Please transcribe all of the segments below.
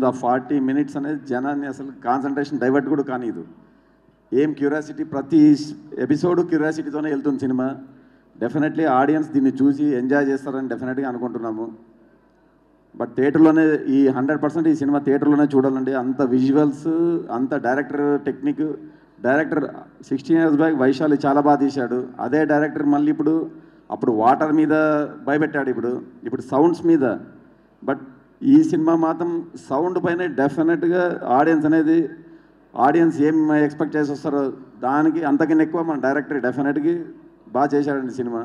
ఆ 40 minutes అనేది జనాన్ని అసలు కాన్సన్ట్రేషన్ డైవర్ట్ కూడా కానిదు. ఏం క్యూరియాసిటీ, ప్రతి ఎపిసోడ్ క్యూరియాసిటీతోనే వెళ్తుంది సినిమా. డెఫినెట్లీ ఆడియన్స్ దీన్ని చూసి ఎంజాయ్ చేస్తారని డెఫినెట్గా అనుకుంటున్నాము. బట్ థియేటర్లోనే ఈ 100% ఈ సినిమా థియేటర్లోనే చూడాలండి. అంత విజువల్స్, అంత director technique. Director 16 years back Vaishali చాలా బాగా తీశాడు. అదే డైరెక్టర్ మళ్ళీ అప్పుడు వాటర్ మీద భయపెట్టాడు, ఇప్పుడు సౌండ్స్ మీద. బట్ ఈ సినిమా మాత్రం సౌండ్ పైన డెఫినెట్గా ఆడియన్స్ ఏం ఎక్స్పెక్ట్ చేసి వస్తారో దానికి అంతకన్నా ఎక్కువ మన డైరెక్టర్ డెఫినెట్గా బాగా చేశాడండి సినిమా.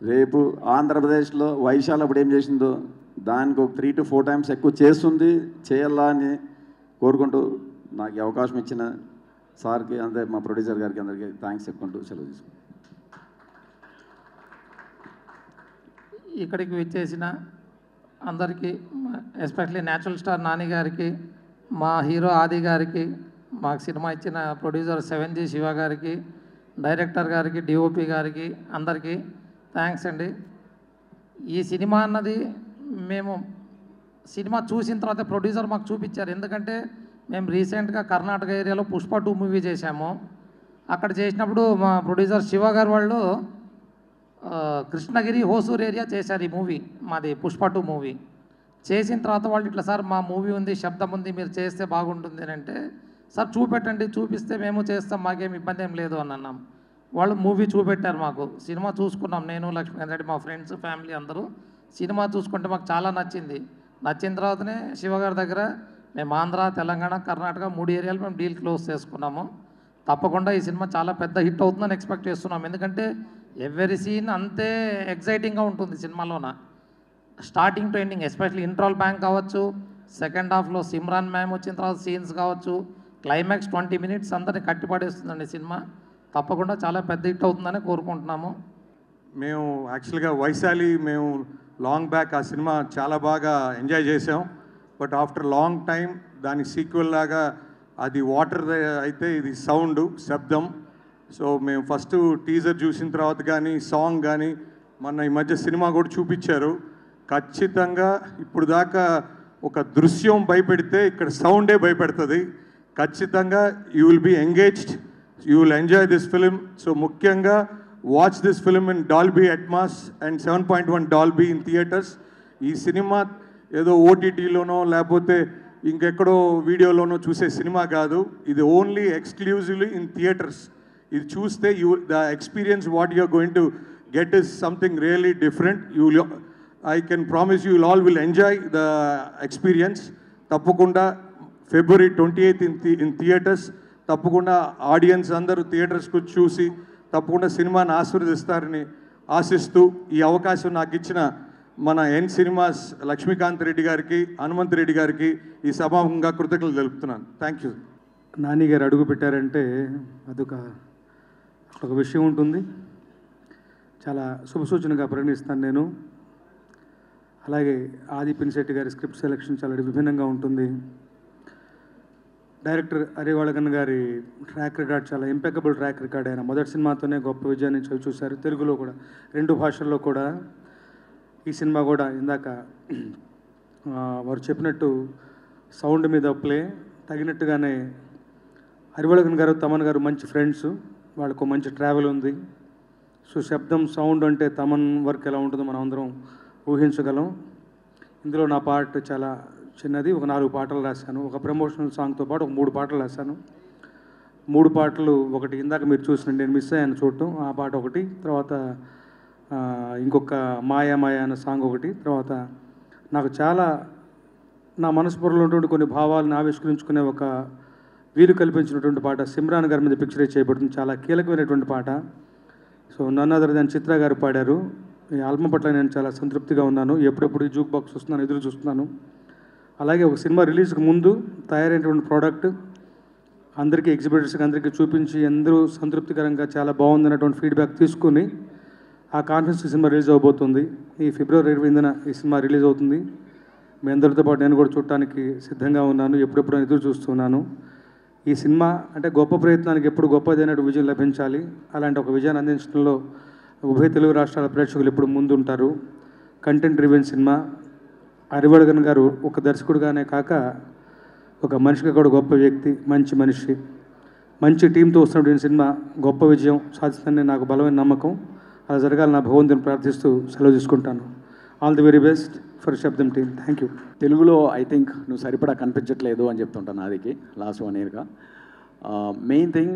రేపు ఆంధ్రప్రదేశ్లో వైశాలి అప్పుడు ఏం చేసిందో దానికి ఒక 3 to 4 times ఎక్కువ చేస్తుంది, చేయాలా అని కోరుకుంటూ నాకు అవకాశం ఇచ్చిన సార్కి, అంతే మా ప్రొడ్యూసర్ గారికి అందరికీ థ్యాంక్స్ చెప్పుకుంటూ సెలవు తీసుకుంటాను. ఇక్కడికి విచ్చేసిన అందరికీ, ఎస్పెషల్లీ న్యాచురల్ స్టార్ నాని గారికి, మా హీరో ఆది గారికి, మాకు సినిమా ఇచ్చిన ప్రొడ్యూసర్ 7G శివ గారికి, డైరెక్టర్ గారికి, డిఓపి గారికి అందరికీ థ్యాంక్స్ అండి. ఈ సినిమా అన్నది మేము సినిమా చూసిన తర్వాత ప్రొడ్యూసర్ మాకు చూపించారు. ఎందుకంటే మేము రీసెంట్గా కర్ణాటక ఏరియాలో పుష్ప 2 మూవీ చేశాము. అక్కడ చేసినప్పుడు మా ప్రొడ్యూసర్ శివ గారు వాళ్ళు కృష్ణగిరి, హోసూర్ ఏరియా చేశారు ఈ మూవీ, మాది పుష్ప 2 మూవీ. చేసిన తర్వాత వాళ్ళు ఇట్లా, సార్ మా మూవీ ఉంది, శబ్దం ఉంది, మీరు చేస్తే బాగుంటుంది అని అంటే, సార్ చూపెట్టండి, చూపిస్తే మేము చేస్తాం, మాకేం ఇబ్బంది ఏం లేదు అని అన్నాం. వాళ్ళు మూవీ చూపెట్టారు మాకు. సినిమా చూసుకున్నాం, నేను, లక్ష్మీకాంత్ రెడ్డి, మా ఫ్రెండ్స్, ఫ్యామిలీ అందరూ. సినిమా చూసుకుంటే మాకు చాలా నచ్చింది. నచ్చిన తర్వాతనే శివగారి దగ్గర మేము ఆంధ్ర, తెలంగాణ, కర్ణాటక 3 ఏరియాలు మేము డీల్ క్లోజ్ చేసుకున్నాము. తప్పకుండా ఈ సినిమా చాలా పెద్ద హిట్ అవుతుందని ఎక్స్పెక్ట్ చేస్తున్నాం. ఎందుకంటే ఎవ్రీ సీన్ అంతే ఎగ్జైటింగ్గా ఉంటుంది సినిమాలోన, starting to ending. Especially interval bang కావచ్చు, సెకండ్ హాఫ్లో సిమ్రాన్ మ్యామ్ వచ్చిన తర్వాత సీన్స్ కావచ్చు, క్లైమాక్స్ 20 minutes అందరిని కట్టిపడేస్తుందండి సినిమా. తప్పకుండా చాలా పెద్ద హిట్ అవుతుందని కోరుకుంటున్నాము. మేము యాక్చువల్గా వైశాలి మేము లాంగ్ బ్యాక్ ఆ సినిమా చాలా బాగా ఎంజాయ్ చేసాం. బట్ ఆఫ్టర్ లాంగ్ టైం దాని సీక్వెల్ లాగా అది వాటర్ అయితే ఇది సౌండ్, శబ్దం. సో మేము ఫస్ట్ టీజర్ చూసిన తర్వాత కానీ, సాంగ్ కానీ, మొన్న ఈ మధ్య సినిమా కూడా చూపించారు. ఖచ్చితంగా ఇప్పుడు దాకా ఒక దృశ్యం భయపెడితే ఇక్కడ సౌండే భయపెడుతుంది. ఖచ్చితంగా you will be engaged, you will enjoy this film. So ముఖ్యంగా watch this film in Dolby Atmos and 7.1 Dolby in theatres. ఈ సినిమా ఏదో ఓటీటీలోనో లేకపోతే ఇంకెక్కడో వీడియోలోనో చూసే సినిమా కాదు, ఇది ఓన్లీ ఎక్స్క్లూజివ్లీ ఇన్ థియేటర్స్. ఇది చూస్తే the experience what you're going to get is something really different. I can promise you all will enjoy the experience. తప్పకుండా February 28th ఇన్ థియేటర్స్. తప్పకుండా ఆడియన్స్ అందరూ థియేటర్స్కు చూసి తప్పకుండా సినిమాని ఆశీర్వదిస్తారని ఆశిస్తూ ఈ అవకాశం నాకు ఇచ్చిన మన ఎన్ సినిమాస్ లక్ష్మీకాంత్ రెడ్డి గారికి, హనుమంత్ రెడ్డి గారికి ఈ సభాముఖంగా కృతజ్ఞతలు తెలుపుతున్నాను. Thank you. నాని గారు అడుగు పెట్టారంటే ఒక విషయం ఉంటుంది, చాలా శుభసూచనగా పరిగణిస్తాను నేను. అలాగే ఆది పినిశెట్టి గారి స్క్రిప్ట్ సెలెక్షన్ చాలా విభిన్నంగా ఉంటుంది. డైరెక్టర్ అరివాళగన్ గారి ట్రాక్ రికార్డ్ చాలా ఇంపెకబుల్ ట్రాక్ రికార్డ్. ఆయన మొదటి సినిమాతోనే గొప్ప విజయాన్ని చూశారు, తెలుగులో కూడా 2 భాషల్లో కూడా. ఈ సినిమా కూడా ఇందాక వారు చెప్పినట్టు సౌండ్ మీద ప్లే తగినట్టుగానే అరివాళగన్ గారు, తమన్ గారు మంచి ఫ్రెండ్స్, వాళ్ళకు మంచి ట్రావెల్ ఉంది. సో శబ్దం, సౌండ్ అంటే తమన్ వర్క్ ఎలా ఉంటుందో మనం అందరం ఊహించగలం. ఇందులో నా పార్ట్ చాలా చిన్నది, ఒక 4 పాటలు రాశాను. ఒక ప్రమోషనల్ సాంగ్తో పాటు ఒక 3 పాటలు రాశాను. 3 పాటలు, ఒకటి ఇందాక మీరు చూసిన నేను మిస్ అయ్యాను చూడటం, ఆ పాట ఒకటి, తర్వాత ఇంకొక మాయా మాయా అనే సాంగ్ ఒకటి, తర్వాత నాకు చాలా నా మనస్ఫూర్తిలో ఉన్నటువంటి కొన్ని భావాలను ఆవిష్కరించుకునే ఒక వీలు కల్పించినటువంటి పాట సిమ్రాన్ గారి మీద పిక్చరైజ్ చేయబడుతుంది. చాలా కీలకమైనటువంటి పాట. సో నన్ను అదర్ దాని చిత్ర గారు పాడారు. ఈ ఆల్బమ్ పట్ల నేను చాలా సంతృప్తిగా ఉన్నాను. ఎప్పుడెప్పుడు ఈ జూక్ బాక్స్ వస్తున్నాను, ఎదురు చూస్తున్నాను. అలాగే ఒక సినిమా రిలీజ్కి ముందు తయారైనటువంటి ప్రోడక్ట్ అందరికీ, ఎగ్జిబిటర్స్కి అందరికీ చూపించి అందరూ సంతృప్తికరంగా చాలా బాగుందన్నటువంటి ఫీడ్బ్యాక్ తీసుకుని ఆ కాన్ఫరెన్స్ సినిమా రిలీజ్ అవబోతుంది. ఈ February 28న ఈ సినిమా రిలీజ్ అవుతుంది. మీ అందరితో పాటు నేను కూడా చూడటానికి సిద్ధంగా ఉన్నాను, ఎప్పుడెప్పుడు ఎదురు చూస్తున్నాను. ఈ సినిమా అంటే గొప్ప ప్రయత్నానికి ఎప్పుడు గొప్పదైన విజయం లభించాలి. అలాంటి ఒక విజయాన్ని అందించడంలో ఉభయ తెలుగు రాష్ట్రాల ప్రేక్షకులు ఎప్పుడు ముందుంటారు. కంటెంట్ డ్రివెన్ సినిమా, హరివర్ధన్ గారు ఒక దర్శకుడిగానే కాక ఒక మనిషిగా కూడా గొప్ప వ్యక్తి, మంచి మనిషి, మంచి టీంతో వస్తున్నటువంటి సినిమా గొప్ప విజయం సాధిస్తుందని నాకు బలమైన నమ్మకం. అలా జరగాలి నా భగవంతుని ప్రార్థిస్తూ సెలవు తీసుకుంటాను. All the very best for Sabdham team. Thank you. తెలుగులో ఐ థింక్ నువ్వు సరిపడా కనిపించట్లేదు అని చెప్తుంటాను నాదికి లాస్ట్ 1 yearగా. Main thing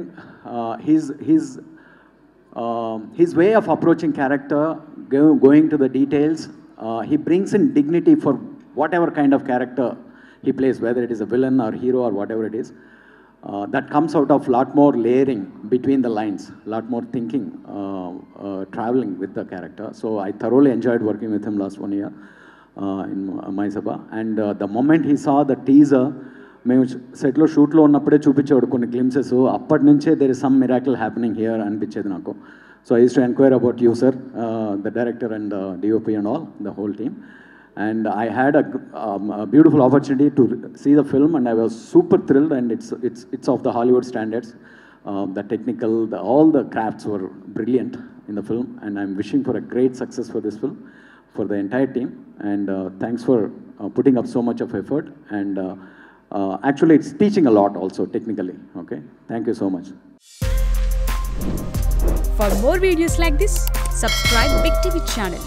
his way of approaching character, going to the details, he brings in dignity for whatever kind of character he plays, whether it is a villain or hero or whatever it is. That comes out of lot more layering between the lines, lot more thinking, traveling with the character. So I thoroughly enjoyed working with him last 1 year in Maisaba. And the moment he saw the teaser, మేము సెట్లో షూట్లో ఉన్నప్పుడే చూపించేవాడు కొన్ని glimpses. అప్పటి నుంచే there is some miracle happening here అనిపించేది నాకు. So I use to enquire about you sir, the director and DOP and all, the whole team. And I had a beautiful opportunity to see the film, and I was super thrilled. And it's of the Hollywood standards. The technical, all the crafts were brilliant in the film, and I'm wishing for a great success for this film, for the entire team. And thanks for putting up so much of effort. And actually, it's teaching a lot also technically. Okay, thank you so much. For more videos like this, subscribe Big TV channel.